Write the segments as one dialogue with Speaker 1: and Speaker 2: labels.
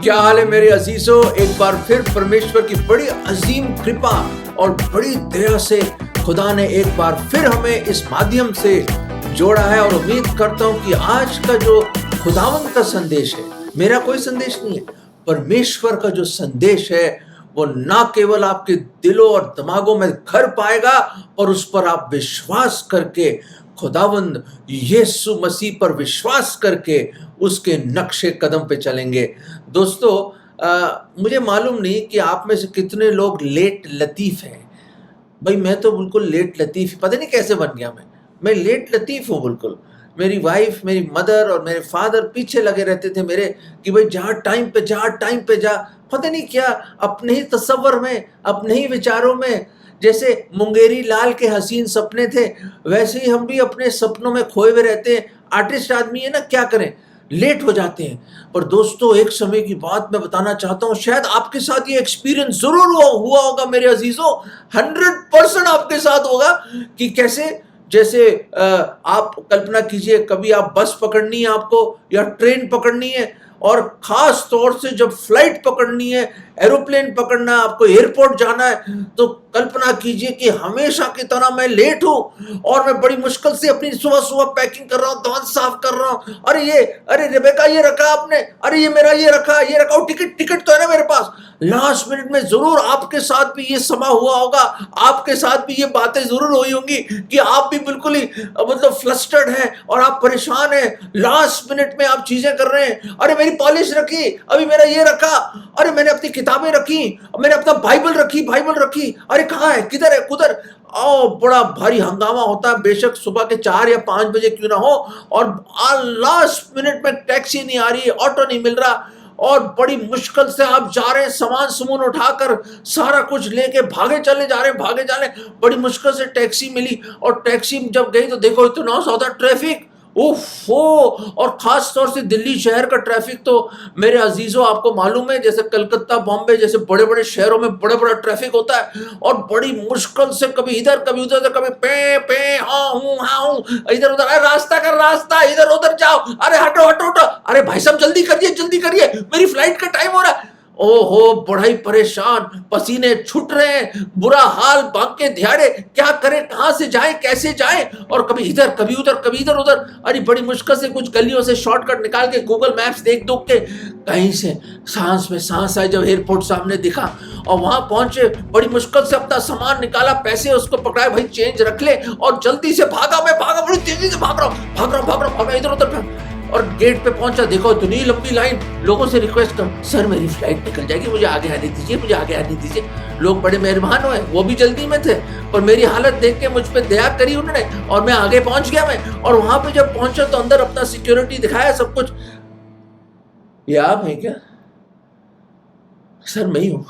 Speaker 1: क्या हाल है मेरे अजीजों। एक बार फिर परमेश्वर की बड़ी अजीम कृपा और बड़ी दया से खुदा ने एक बार फिर हमें इस माध्यम से जोड़ा है और उम्मीद करता हूं कि आज का जो खुदावंद का संदेश है, मेरा कोई संदेश नहीं है, परमेश्वर का जो संदेश है वो ना केवल आपके दिलों और दिमागों में घर पाएगा और उस पर आप विश्वास करके खुदावंद यीशु मसीह पर विश्वास करके उसके नक्शे कदम पे चलेंगे। दोस्तों, मुझे मालूम नहीं कि आप में से कितने लोग लेट लतीफ़ हैं। भाई मैं तो बिल्कुल लेट लतीफ़, पता नहीं कैसे बन गया मैं लेट लतीफ़ हूँ बिल्कुल। मेरी वाइफ, मेरी मदर और मेरे फादर पीछे लगे रहते थे मेरे कि भाई जा टाइम पे जा। पता नहीं क्या अपने ही तसव्वुर में, अपने ही विचारों में, जैसे मुंगेरी लाल के हसीन सपने थे वैसे ही हम भी अपने सपनों में खोए हुए रहते हैं। आर्टिस्ट आदमी है ना, क्या करें, लेट हो जाते हैं। पर दोस्तों, एक समय की बात मैं बताना चाहता हूँ, शायद आपके साथ ये एक्सपीरियंस जरूर हुआ होगा मेरे अजीजों। 100% आपके साथ होगा कि कैसे, जैसे आप कल्पना कीजिए, कभी आप बस पकड़नी है आपको या ट्रेन पकड़नी है, और खास तौर से जब फ्लाइट पकड़नी है, एरोप्लेन पकड़ना है, आपको एयरपोर्ट जाना है, तो कल्पना कीजिए कि हमेशा की तरह मैं लेट हूं और मैं बड़ी मुश्किल से अपनी सुबह सुबह पैकिंग कर रहा हूं, दांत साफ कर रहा हूं। अरे रेबेका ये रखा आपने, अरे ये मेरा ये रखा, टिकट तो है ना मेरे पास। लास्ट मिनट में जरूर आपके साथ भी ये समा हुआ होगा, आपके साथ भी ये बातें जरूर हुई होंगी कि आप भी बिल्कुल ही मतलब फ्लस्टर्ड हैं और आप परेशान हैं। लास्ट मिनट में आप चीजें कर रहे हैं, अरे मेरी पॉलिश रखी, अभी मेरा ये रखा, अरे मैंने अपनी किताबें रखी, मैंने अपना बाइबल रखी, अरे कहाँ है, किधर है, कुधर। बड़ा भारी हंगामा होता है, बेशक सुबह के 4 या 5 बजे क्यों ना हो, और लास्ट मिनट में टैक्सी नहीं आ रही, ऑटो नहीं मिल रहा, और बड़ी मुश्किल से आप जा रहे हैं, सामान सुमून उठाकर सारा कुछ लेके भागे चले जा रहे, बड़ी मुश्किल से टैक्सी मिली, और टैक्सी जब गई तो देखो इतना ज्यादा ट्रैफिक, ओफो। और खास तौर से दिल्ली शहर का ट्रैफिक तो मेरे अजीजों आपको मालूम है, जैसे कलकत्ता, बॉम्बे जैसे बड़े बड़े शहरों में बड़ा ट्रैफिक होता है, और बड़ी मुश्किल से कभी इधर कभी उधर, कभी पे हाँ हूँ इधर उधर, अरे रास्ता इधर उधर जाओ, अरे हटो, अरे भाई साहब जल्दी करिए, मेरी फ्लाइट का टाइम हो रहा है। ओहो, बड़ा ही परेशान, पसीने छूट रहे हैं, बुरा हाल, भाग के दिहाड़े, क्या करें, कहां से जाएं, कैसे जाएं, और कभी इधर कभी इधर उधर। अरे बड़ी मुश्किल से कुछ गलियों से शॉर्टकट निकाल के गूगल मैप्स देख के कहीं से सांस में सांस आए जब एयरपोर्ट सामने दिखा, और वहां पहुंचे, बड़ी मुश्किल से अपना सामान निकाला, पैसे उसको पकड़ाए, भाई चेंज रख ले, और जल्दी से भागा, बड़ी तेजी से भाग रहा हूं इधर उधर, और गेट पे पहुंचा, देखो इतनी लंबी लाइन, लोगों से रिक्वेस्ट कर, सर मेरी फ्लाइट निकल जाएगी, मुझे आगे आने दीजिए। लोग बड़े मेहरबान हुए, वो भी जल्दी में थे, पर मेरी हालत देख के मुझ पे दया करी उन्होंने, और मैं आगे पहुंच गया और वहां पे जब पहुंचा तो अंदर अपना सिक्योरिटी दिखाया, सब कुछ। ये आप हैं क्या? सर मैं ही हूँ,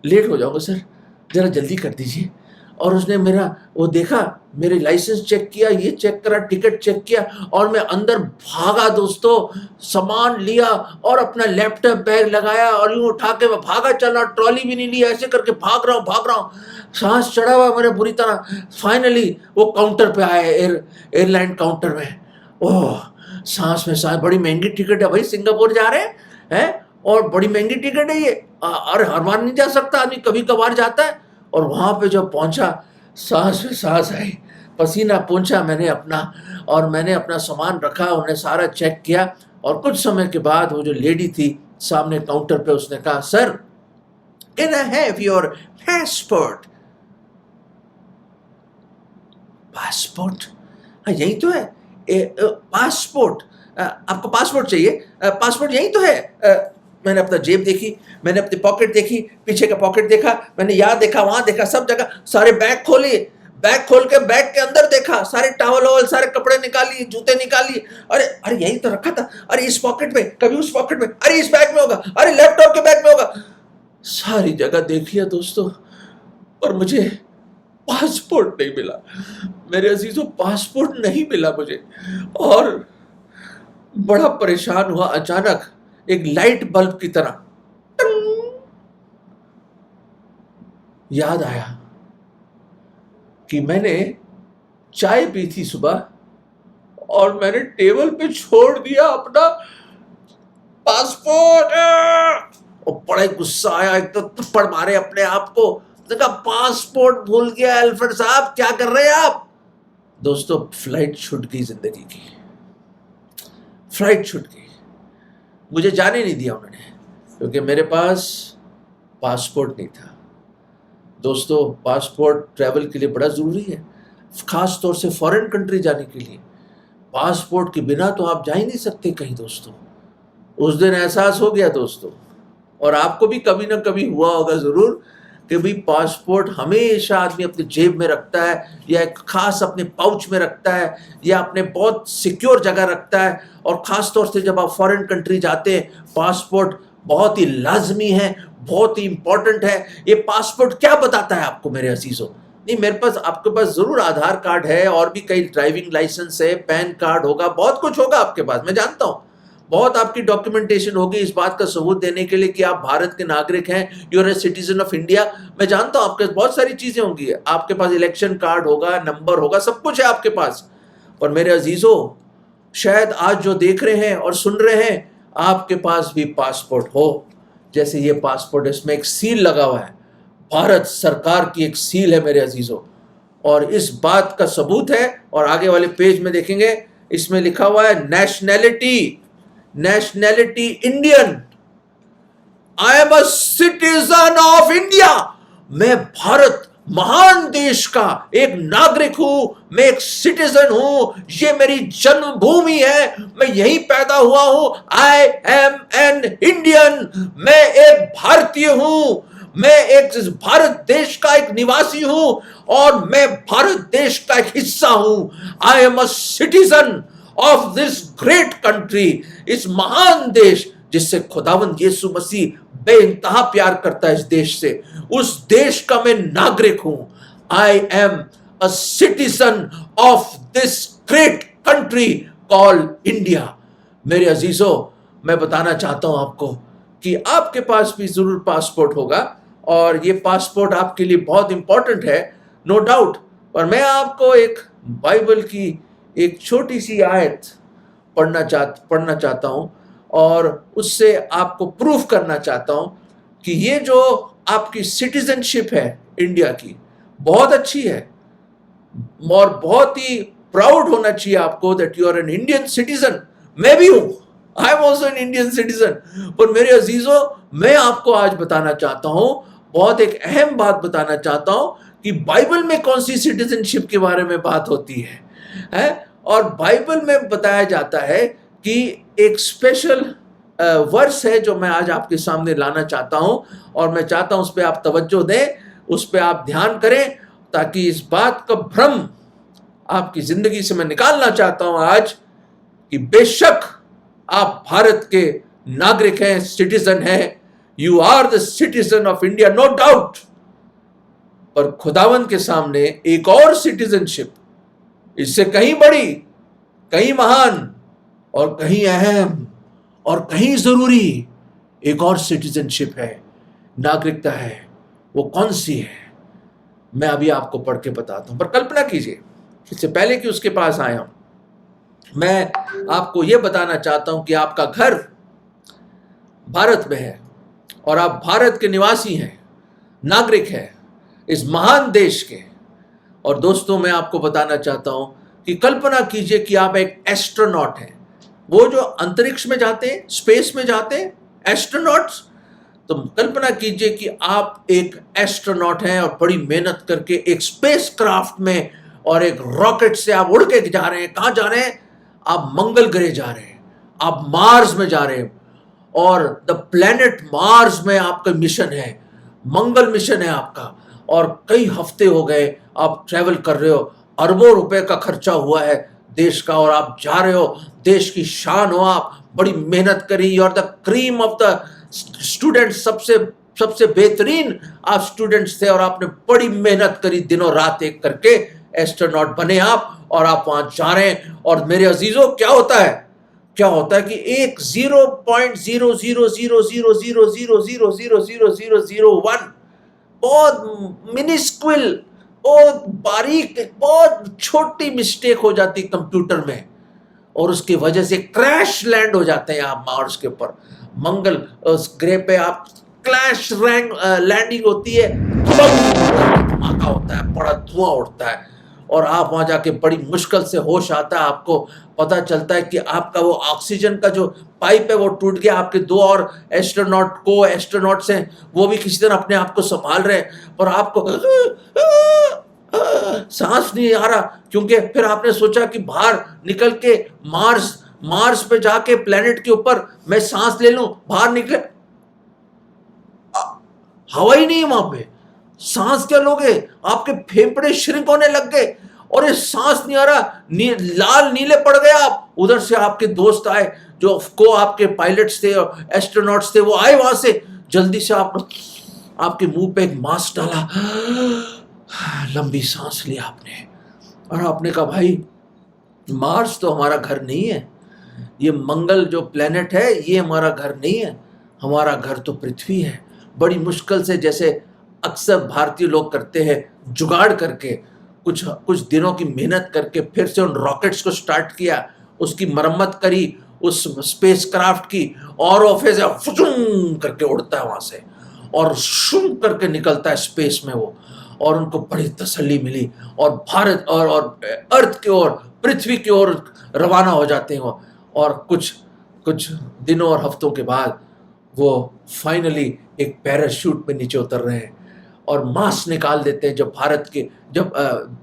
Speaker 1: लेट हो जाऊंगा सर, जरा जल्दी कर दीजिए। और उसने मेरा वो देखा, मेरे लाइसेंस चेक किया, ये चेक करा, टिकट चेक किया, और मैं अंदर भागा दोस्तों, सामान लिया और अपना लैपटॉप बैग लगाया और यूं उठा के मैं भागा चला, ट्रॉली भी नहीं लिया, ऐसे करके भाग रहा हूँ, सांस चढ़ा हुआ मेरा बुरी तरह। फाइनली वो काउंटर पे आए, एयरलाइन काउंटर में। ओह, सांस में सांस, बड़ी महंगी टिकट है भाई, सिंगापुर जा रहे हैं, और बड़ी महंगी टिकट है ये, और हर बार नहीं जा सकता आदमी, कभी कभार जाता है। और वहां पे जब पहुंचा, सांस में सांस आई, पसीना पहुंचा मैंने अपना सामान रखा, उन्हें सारा चेक किया, और कुछ समय के बाद वो जो लेडी थी सामने काउंटर पे, उसने कहा, sir can I have your passport? हाँ यही तो है, पासपोर्ट, आपको पासपोर्ट चाहिए? पासपोर्ट यही तो है। मैंने अपना जेब देखी, मैंने अपनी पॉकेट देखी, पीछे का पॉकेट देखा, मैंने यहाँ देखा, वहां देखा, सब जगह, सारे बैग खोले, बैग खोल के बैग के अंदर देखा, सारे टॉवल, सारे कपड़े निकाली, जूते निकाली, अरे यही तो रखा था, अरे इस पॉकेट में, कभी उस पॉकेट में, अरे इस बैग में होगा, अरे लैपटॉप के बैग में होगा, सारी जगह देख लिया दोस्तों, पर मुझे पासपोर्ट नहीं मिला। मेरे अजीजों, पासपोर्ट नहीं मिला मुझे, और बड़ा परेशान हुआ। अचानक एक लाइट बल्ब की तरह याद आया कि मैंने चाय पी थी सुबह, और मैंने टेबल पे छोड़ दिया अपना पासपोर्ट। बड़ा ही गुस्सा आया, एक तो थप्पड़ मारे अपने आप को, देखा पासपोर्ट भूल गया एल्फ्रेड साहब, क्या कर रहे हैं आप। दोस्तों फ्लाइट छूट गई, जिंदगी की फ्लाइट छूट गई, मुझे जाने नहीं दिया उन्होंने, क्योंकि मेरे पास पासपोर्ट नहीं था। दोस्तों पासपोर्ट ट्रैवल के लिए बड़ा ज़रूरी है, ख़ास तौर से फॉरेन कंट्री जाने के लिए। पासपोर्ट के बिना तो आप जा ही नहीं सकते कहीं। दोस्तों उस दिन एहसास हो गया दोस्तों, और आपको भी कभी ना कभी हुआ होगा ज़रूर, कि भाई पासपोर्ट हमेशा आदमी अपनी जेब में रखता है, या एक ख़ास अपने पाउच में रखता है, या अपने बहुत सिक्योर जगह रखता है। और ख़ास तौर से जब आप फॉरेन कंट्री जाते हैं, पासपोर्ट बहुत ही लाजमी है, बहुत ही इंपॉर्टेंट है। ये पासपोर्ट क्या बताता है आपको मेरे अजीजों? नहीं, मेरे पास, आपके पास जरूर आधार कार्ड है, और भी कई ड्राइविंग लाइसेंस है, पैन कार्ड होगा, बहुत कुछ होगा आपके पास, मैं जानता हूं। बहुत आपकी डॉक्यूमेंटेशन होगी इस बात का सबूत देने के लिए कि आप भारत के नागरिक हैं, you are a citizen of India. मैं जानता हूं आपके पास बहुत सारी चीजें होंगी, आपके पास इलेक्शन कार्ड होगा, नंबर होगा, सब कुछ है आपके पास। और मेरे अजीजों, शायद आज जो देख रहे हैं और सुन रहे हैं, आपके पास भी पासपोर्ट हो। जैसे ये पासपोर्ट, इसमें एक सील लगा हुआ है, भारत सरकार की एक सील है मेरे अजीजों, और इस बात का सबूत है। और आगे वाले पेज में देखेंगे, इसमें लिखा हुआ है nationality Indian. I am a citizen of India. मैं भारत महान देश का एक नागरिक हूं, मैं एक सिटीजन हूं, ये मेरी जन्मभूमि है, मैं यहीं पैदा हुआ हूं। आई एम एन इंडियन, मैं एक भारतीय हूं, मैं एक भारत देश का एक निवासी हूं, और मैं भारत देश का एक हिस्सा हूं। I am a citizen of this great country, इस महान देश जिससे खुदावंद यीशु मसीह बेइंतहा प्यार करता है, इस देश से, उस देश का मैं नागरिक हूं। I am a citizen of this great country called India. मेरे अजीजों, मैं बताना चाहता हूं आपको कि आपके पास भी जरूर पासपोर्ट होगा, और ये पासपोर्ट आपके लिए बहुत इंपॉर्टेंट है, नो डाउट। और मैं आपको एक बाइबल की एक छोटी सी आयत पढ़ना चाहता हूं, और उससे आपको प्रूफ करना चाहता हूं कि ये जो आपकी सिटीजनशिप है इंडिया की, बहुत अच्छी है, और बहुत ही प्राउड होना चाहिए आपको that you are an Indian citizen. मैं भी हूं, I am also an Indian citizen. पर मेरे अजीजों, मैं आपको आज बताना चाहता हूं, बहुत एक अहम बात बताना चाहता हूं, कि बाइबल में कौन सी सिटीजनशिप के बारे में बात होती है? और बाइबल में बताया जाता है कि एक स्पेशल वर्स है जो मैं आज आपके सामने लाना चाहता हूं, और मैं चाहता हूं उस पर आप तवज्जो दें, उस पर आप ध्यान करें, ताकि इस बात का भ्रम आपकी जिंदगी से मैं निकालना चाहता हूं आज, कि बेशक आप भारत के नागरिक हैं, सिटीजन हैं, you are the citizen of India, no doubt. पर खुदावंद के सामने एक और सिटीजनशिप, इससे कहीं बड़ी, कहीं महान, और कहीं अहम, और कहीं जरूरी एक और सिटीजनशिप है, नागरिकता है। वो कौन सी है? मैं अभी आपको पढ़ के बताता हूं। पर कल्पना कीजिए, इससे पहले कि उसके पास आया हूं, मैं आपको यह बताना चाहता हूं कि आपका घर भारत में है, और आप भारत के निवासी हैं, नागरिक हैं इस महान देश के। और दोस्तों, मैं आपको बताना चाहता हूं कि कल्पना कीजिए कि आप एक एस्ट्रोनॉट हैं, वो जो अंतरिक्ष में जाते हैं, स्पेस में जाते हैं, एस्ट्रोनॉट्स। तो कल्पना कीजिए कि आप एक एस्ट्रोनॉट हैं, और बड़ी मेहनत करके एक स्पेस क्राफ्ट में और एक रॉकेट से आप उड़ के जा रहे हैं। कहां जा रहे हैं? आप मंगल ग्रह जा रहे हैं, आप मार्स में जा रहे हैं, और द प्लेनेट मार्स में आपका मिशन है, मंगल मिशन है आपका। और कई हफ्ते हो गए आप ट्रैवल कर रहे हो, अरबों रुपए का खर्चा हुआ है देश का, और आप जा रहे हो, देश की शान हो आप, बड़ी मेहनत करी, और the cream of the student, सबसे बेहतरीन आप स्टूडेंट्स थे, और आपने बड़ी मेहनत करी, दिनों रात एक करके एस्ट्रोनॉट बने आप, और आप वहां जा रहे हैं। और मेरे अजीजों, क्या होता है कि एक 0.00000000001 बहुत मिनिस्क्विल, बहुत बारीक, बहुत छोटी मिस्टेक हो जाती कंप्यूटर में, और उसकी वजह से क्रैश लैंड हो जाते हैं आप मार्स के ऊपर, मंगल उस ग्रह पे आप क्लैश लैंडिंग होती है, धमाका होता है, बड़ा धुआं उड़ता है और आप वहां जाके बड़ी मुश्किल से होश आता है। आपको पता चलता है कि आपका वो ऑक्सीजन का जो पाइप है वो टूट गया। आपके दो और एस्ट्रोनॉट्स हैं, वो भी किसी तरह अपने आप को संभाल रहे हैं, पर आपको सांस नहीं आ रहा, क्योंकि फिर आपने सोचा कि बाहर निकल के मार्स पे जाके प्लेनेट के ऊपर मैं सांस ले लूं। बाहर निकले, हवा ही नहीं है वहां पे, सांस क्या लोगे? आपके फेफड़े श्रिंक होने लग गए और ये सांस नहीं आ रहा, लाल नीले पड़ गए आप। उधर से आपके दोस्त आए जो आपके पायलट्स थे और एस्ट्रोनॉट्स थे, वो आए वहां से, जल्दी से आपके मुंह पे एक मास्क डाला, लंबी सांस ली आपने और आपने कहा भाई मार्स तो हमारा घर नहीं है, ये मंगल जो प्लेनेट है ये हमारा घर नहीं है, हमारा घर तो पृथ्वी है। बड़ी मुश्किल से, जैसे अक्सर भारतीय लोग करते हैं, जुगाड़ करके कुछ दिनों की मेहनत करके फिर से उन रॉकेट्स को स्टार्ट किया, उसकी मरम्मत करी, उस स्पेस क्राफ्ट की, और वो फिर से फुजुम करके उड़ता है वहां से और शुम करके निकलता है स्पेस में वो, और उनको बड़ी तसल्ली मिली और भारत और अर्थ की ओर, पृथ्वी की ओर रवाना हो जाते हैं वो। और कुछ दिनों और हफ्तों के बाद वो फाइनली एक पैराशूट में नीचे उतर रहे हैं और मास्क निकाल देते हैं। जब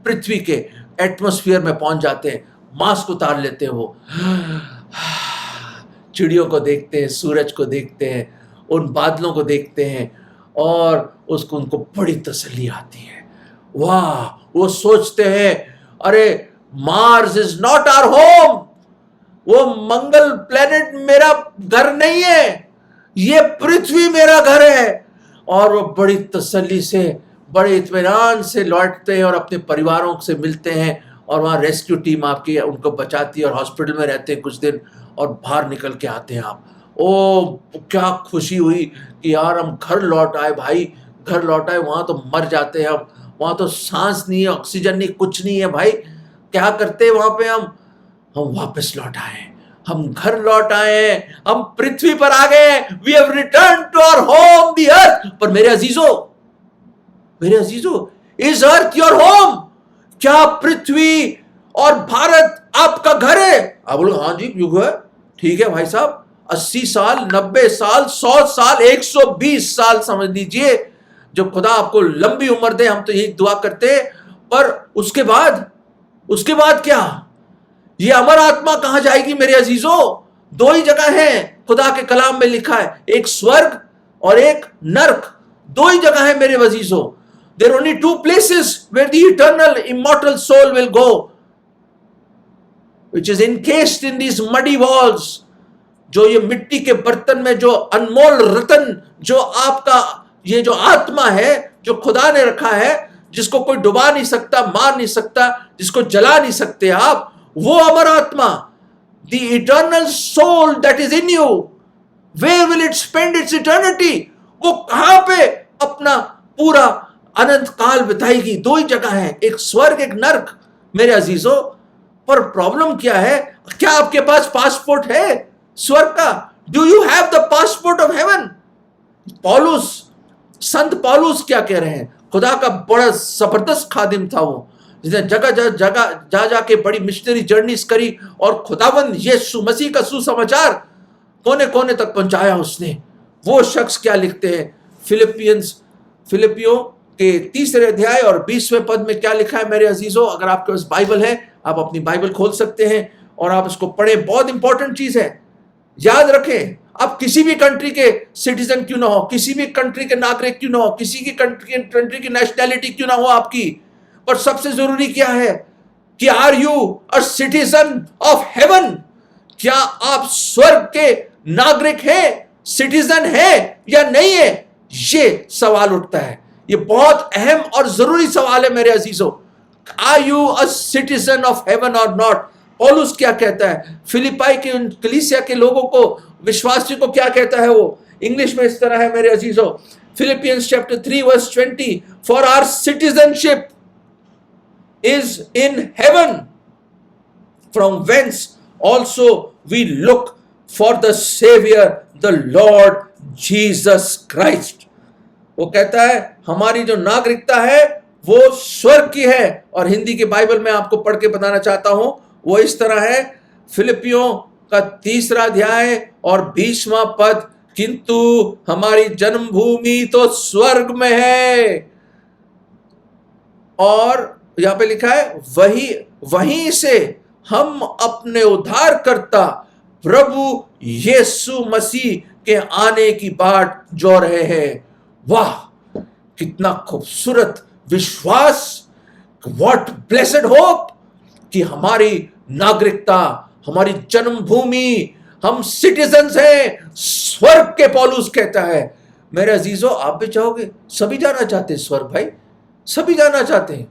Speaker 1: पृथ्वी के एटमॉस्फेयर में पहुंच जाते हैं, मास्क उतार लेते हैं वो, चिड़ियों को देखते हैं, सूरज को देखते हैं, उन बादलों को देखते हैं और उनको बड़ी तसल्ली आती है। वाह, वो सोचते हैं अरे Mars is not our home, वो मंगल प्लेनेट मेरा घर नहीं है, ये पृथ्वी मेरा घर है। और वो बड़ी तसल्ली से, बड़े इत्मीनान से लौटते हैं और अपने परिवारों से मिलते हैं और वहाँ रेस्क्यू टीम आपकी उनको बचाती है और हॉस्पिटल में रहते हैं कुछ दिन और बाहर निकल के आते हैं आप। ओ क्या खुशी हुई कि यार हम घर लौट आए भाई, घर लौट आए। वहाँ तो मर जाते हैं हम, वहाँ तो सांस नहीं है, ऑक्सीजन नहीं, कुछ नहीं है भाई। क्या करते हैं वहाँ पे हम वापस लौट आए, हम घर लौट आए हैं, हम पृथ्वी पर आ गए, we have return to our home the Earth. पर मेरे अजीजों, इज अर्थ योर होम? क्या पृथ्वी और भारत आपका घर है? आप बोलो हाँ जी युग है, ठीक है भाई साहब, 80 साल, 90 साल, 100 साल, 120 साल समझ लीजिए, जो खुदा आपको लंबी उम्र दे, हम तो यही दुआ करते हैं। पर उसके बाद क्या? ये अमर आत्मा कहां जाएगी मेरे अजीजों? दो ही जगह है, खुदा के कलाम में लिखा है, एक स्वर्ग और एक नरक। दो ही जगह है मेरे अजीजों। There are only two places where the eternal immortal soul will go, which is encased in these muddy walls. जो ये मिट्टी के बर्तन में जो अनमोल रतन, जो आपका ये जो आत्मा है, जो खुदा ने रखा है, जिसको कोई डुबा नहीं सकता, मार नहीं सकता, जिसको जला नहीं सकते आप, वो अमर आत्मा, the eternal soul that is in you, where will it spend its eternity? वो कहां पे अपना पूरा अनंत काल बिताएगी? दो ही जगह है, एक स्वर्ग, एक नरक मेरे अजीजों। पर प्रॉब्लम क्या है? क्या आपके पास पासपोर्ट है स्वर्ग का? Do you have the passport of haven? संत पौलुस क्या कह रहे हैं? खुदा का बड़ा जबरदस्त खादिम था वो, जिसने जगह जाके बड़ी मिशनरी जर्नीज करी और खुदावंद यीशु मसीह का सुसमाचार कोने कोने तक पहुंचाया उसने। वो शख्स क्या लिखते हैं? फिलिपियों के 3 अध्याय और 20वें पद में क्या लिखा है मेरे अजीजों? अगर आपके पास बाइबल है, आप अपनी बाइबल खोल सकते हैं और आप इसको पढ़ें। बहुत इंपॉर्टेंट चीज है, याद रखें। आप किसी भी कंट्री के सिटीजन क्यों ना हो, किसी भी कंट्री के नागरिक क्यों ना हो, किसी की कंट्री की नेशनैलिटी क्यों ना हो आपकी, पर सबसे जरूरी क्या है कि are you a citizen of heaven? क्या आप स्वर्ग के नागरिक हैं, सिटीजन है या नहीं है? ये सवाल उठता है। ये बहुत अहम और जरूरी सवाल है मेरे अजीजों। Are you a citizen of heaven और नॉट? पौलुस क्या कहता है? फिलिपाई के कलीसिया के लोगों को, विश्वासियों को क्या कहता है वो? इंग्लिश में इस तरह है मेरे अजीजों, Philippians chapter 3 verse 20, for our citizenship is in heaven, from whence also we look for the saviour the Lord Jesus Christ. वो कहता है हमारी जो नागरिकता है वो स्वर्ग की है। और हिंदी के बाइबल में आपको पढ़ के बताना चाहता हूं, वो इस तरह है, फिलिपियों का 3 अध्याय और 20वां पद, किंतु हमारी जन्मभूमि तो स्वर्ग में है। और यहां पे लिखा है वहीं से हम अपने उद्धारकर्ता प्रभु यीशु मसीह के आने की बाट जो रहे हैं। वाह, कितना खूबसूरत विश्वास, व्हाट ब्लेसेड होप कि हमारी नागरिकता, हमारी जन्मभूमि, हम सिटीजन्स हैं स्वर्ग के। पौलुस कहता है मेरे अजीजों, आप भी चाहोगे? सभी जाना चाहते हैं स्वर्ग भाई, सभी जाना चाहते हैं।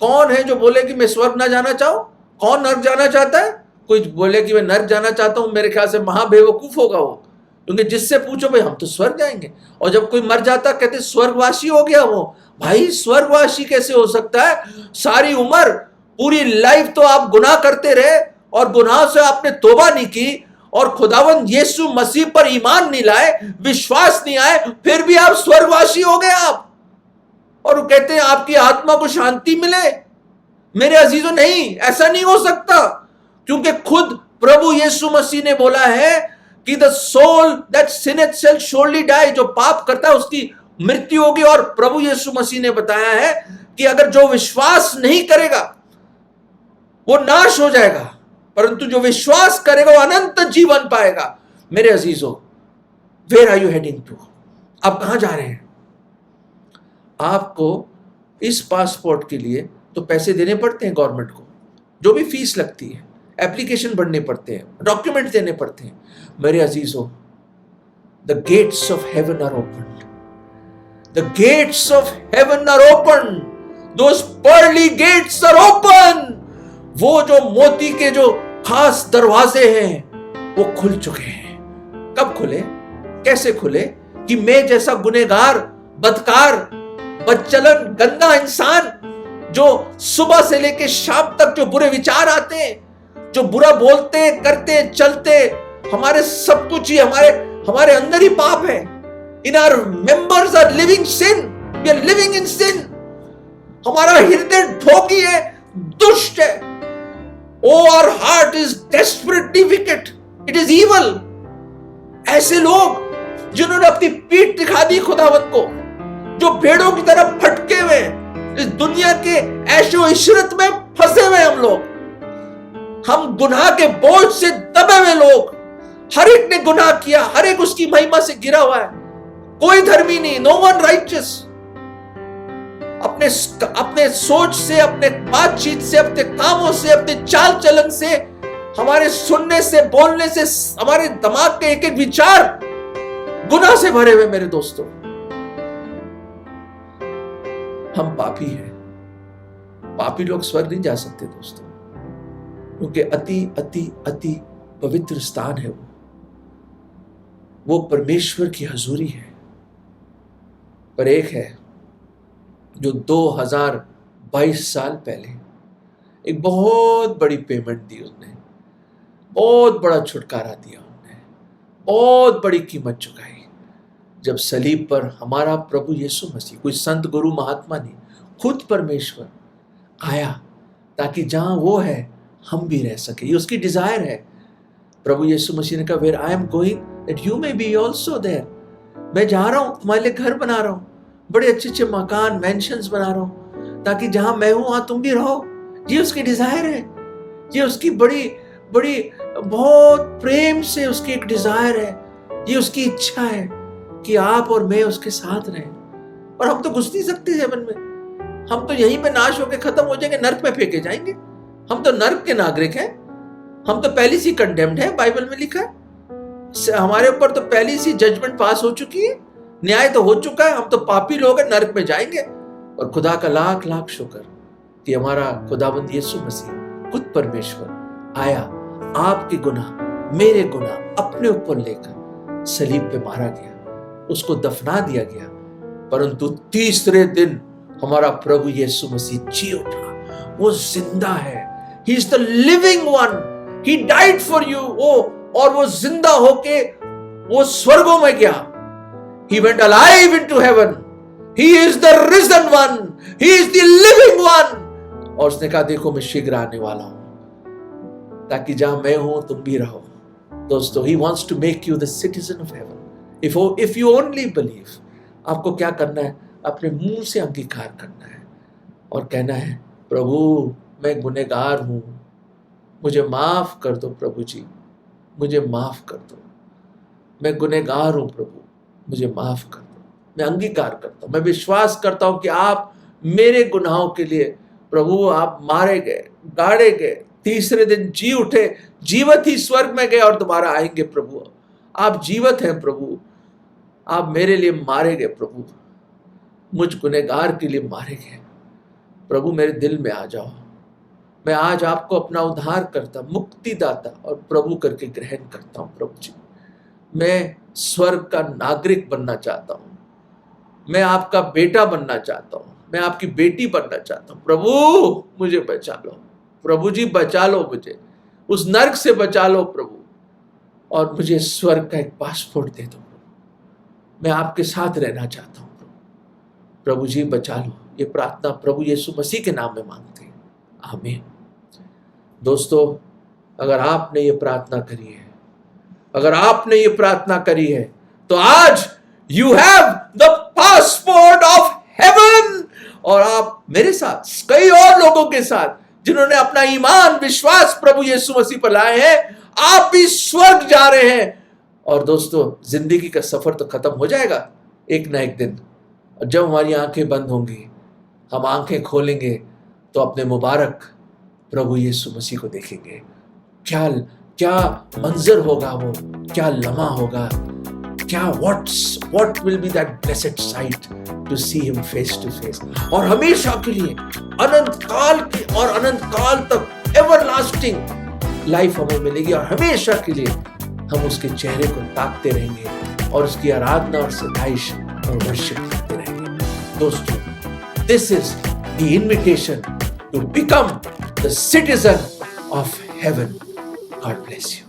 Speaker 1: कौन है जो बोले कि मैं स्वर्ग ना जाना चाहूं? कौन नर्क जाना चाहता है? कोई बोले कि मैं नर्क जाना चाहता हूं, मेरे ख्याल से महाबेवकूफ होगा वो, क्योंकि जिससे पूछो भाई हम तो स्वर्ग जाएंगे, और जब कोई मर जाता कहते स्वर्गवासी हो गया वो। भाई स्वर्गवासी कैसे हो सकता है? सारी उम्र, पूरी लाइफ तो आप गुनाह करते रहे और गुनाह से आपने तौबा नहीं की और खुदावंद यीशु मसीह पर ईमान नहीं लाए, विश्वास नहीं आए, फिर भी आप स्वर्गवासी हो गए आप। और वो कहते हैं आपकी आत्मा को शांति मिले। मेरे अजीजों, नहीं, ऐसा नहीं हो सकता, क्योंकि खुद प्रभु यीशु मसीह ने बोला है कि द सोल दैट सिनeth shall surely die, जो पाप करता है उसकी मृत्यु होगी। और प्रभु यीशु मसीह ने बताया है कि अगर जो विश्वास नहीं करेगा वो नाश हो जाएगा, परंतु जो विश्वास करेगा वो अनंत जीवन पाएगा। मेरे अजीजों, where are you heading to? आप कहां जा रहे हैं? आपको इस पासपोर्ट के लिए तो पैसे देने पड़ते हैं गवर्नमेंट को, जो भी फीस लगती है, एप्लीकेशन भरने पड़ते हैं, डॉक्यूमेंट देने पड़ते हैं। मेरे अजीजों, the gates of heaven are open, the gates of heaven are open, those pearly gates are open. वो जो मोती के जो खास दरवाजे हैं वो खुल चुके हैं। कब खुले? कैसे खुले? कि मैं जैसा गुनहगार, बदकार, बदचलन, गंदा इंसान, जो सुबह से लेकर शाम तक जो बुरे विचार आते हैं, जो बुरा बोलते, करते, चलते, हमारे सब कुछ ही हमारे अंदर ही पाप है। In our members are living sin, we are living in sin. हमारा हृदय ढोंगी है, दुष्ट है। O our heart is desperately wicked, it is evil. ऐसे लोग जिन्होंने अपनी पीठ दिखा दी खुदावंत को, जो भेड़ों की तरह भटके हुए, इस दुनिया के ऐशो इशरत में फंसे हुए हम लोग, हम गुनाह के बोझ से दबे हुए लोग। हर एक ने गुनाह किया, हर एक उसकी महिमा से गिरा हुआ है, कोई धर्मी नहीं, नो वन राइचियस। अपने सोच से, अपने बातचीत से, अपने कामों से, अपने चाल चलन से, हमारे सुनने से, बोलने से, हमारे दिमाग के एक एक विचार गुनाह से भरे हुए। मेरे दोस्तों, हम पापी हैं। पापी लोग स्वर्ग नहीं जा सकते दोस्तों, क्योंकि अति अति अति पवित्र स्थान है वो परमेश्वर की हजूरी है। पर एक है जो 2022 साल पहले एक बहुत बड़ी पेमेंट दी, उसने बहुत बड़ा छुटकारा दिया, उन्होंने बहुत बड़ी कीमत चुकाई। जब सलीब पर हमारा प्रभु यीशु मसीह, कोई संत गुरु महात्मा नहीं, खुद परमेश्वर आया ताकि जहां वो है हम भी रह सके। ये उसकी डिजायर है। प्रभु यीशु मसीह ने कहा, where I am going that you may be also there. मैं जा रहा हूं, तुम्हारे लिए घर बना रहा हूं, बड़े अच्छे अच्छे मकान, मैंशंस बना रहा हूं, ताकि जहां मैं हूं वहां तुम भी रहो। ये उसकी डिजायर है, ये उसकी बड़ी बड़ी बहुत प्रेम से उसकी एक डिजायर है, ये उसकी इच्छा है कि आप और मैं उसके साथ रहें। और हम तो घुस नहीं सकते हेवन में, हम तो यहीं पे नाश होकर खत्म हो जाएंगे, नर्क में फेंके जाएंगे। हम तो नर्क के नागरिक हैं, हम तो पहली सी कंडेम्ड है, बाइबल में लिखा है। हमारे ऊपर तो पहली सी जजमेंट पास हो चुकी है, न्याय तो हो चुका है। हम तो पापी लोग हैं, नर्क में जाएंगे। और खुदा का लाख लाख शुक्र कि हमारा खुदाबंद यीशु मसीह, खुद परमेश्वर आया, आपके गुनाह, मेरे गुनाह अपने ऊपर लेकर सलीब पे मारा गया, उसको दफना दिया गया, परंतु तीसरे दिन हमारा प्रभु यीशु मसीह जी उठा। वो जिंदा है, he is the living one, he died for you. और वो जिंदा होके वो स्वर्गों में गया, He went alive into heaven. He is the risen one. He is the living one. और उसने कहा देखो मैं शीघ्र आने वाला हूं ताकि जहां मैं हूं तुम भी रहो। दोस्तों, he wants to make you the citizen of heaven. If you only believe, आपको क्या करना है? अपने मुंह से अंगीकार करना है और कहना है प्रभु मैं गुनहगार हूं, मुझे माफ कर दो प्रभु जी, मुझे माफ कर दो, मैं गुनहगार हूं प्रभु, मुझे माफ कर दो। मैं अंगीकार करता हूं, मैं विश्वास करता हूं कि आप मेरे गुनाहों के लिए प्रभु आप मारे गए, गाड़े गए, तीसरे दिन जी उठे, जीवित ही स्वर्ग में गए और दोबारा आएंगे प्रभु। आप जीवित हैं प्रभु, आप मेरे लिए मारे गए प्रभु, मुझ गुनहगार के लिए मारे गए। प्रभु मेरे दिल में आ जाओ। मैं आज आपको अपना उद्धार करता, मुक्तिदाता और प्रभु करके ग्रहण करता हूं प्रभु जी। मैं स्वर्ग का नागरिक बनना चाहता हूं, मैं आपका बेटा बनना चाहता हूं, मैं आपकी बेटी बनना चाहता हूं। प्रभु मुझे बचा लो, प्रभु जी बचा लो, मुझे उस नरक से बचा लो प्रभु, और मुझे स्वर्ग का एक पासपोर्ट दे दो। मैं आपके साथ रहना चाहता हूं प्रभु, प्रभु जी बचा लो। ये प्रार्थना प्रभु यीशु मसीह के नाम में मांगते हैं, आमीन। दोस्तों, अगर आपने ये प्रार्थना करी है, अगर आपने ये प्रार्थना करी है, तो आज you have the passport of heaven. और आप मेरे साथ कई और लोगों के साथ जिन्होंने अपना ईमान विश्वास प्रभु यीशु मसीह पर लाए हैं, आप भी स्वर्ग जा रहे हैं। और दोस्तों, जिंदगी का सफर तो खत्म हो जाएगा एक ना एक दिन, और जब हमारी आंखें बंद होंगी, हम आंखें खोलेंगे तो अपने मुबारक प्रभु यीशु मसीह को देखेंगे। क्या मंजर होगा वो, क्या लम्हा होगा, क्या what will be that blessed sight to see him face to face। और हमेशा के लिए अनंत काल की और अनंत काल तक एवरलास्टिंग लाइफ हमें मिलेगी, और हमेशा के लिए हम उसके चेहरे को ताकते रहेंगे और उसकी आराधना और सताइश और वर्शिप करते रहेंगे। दोस्तों, this is the invitation to become the citizen of heaven. God bless you.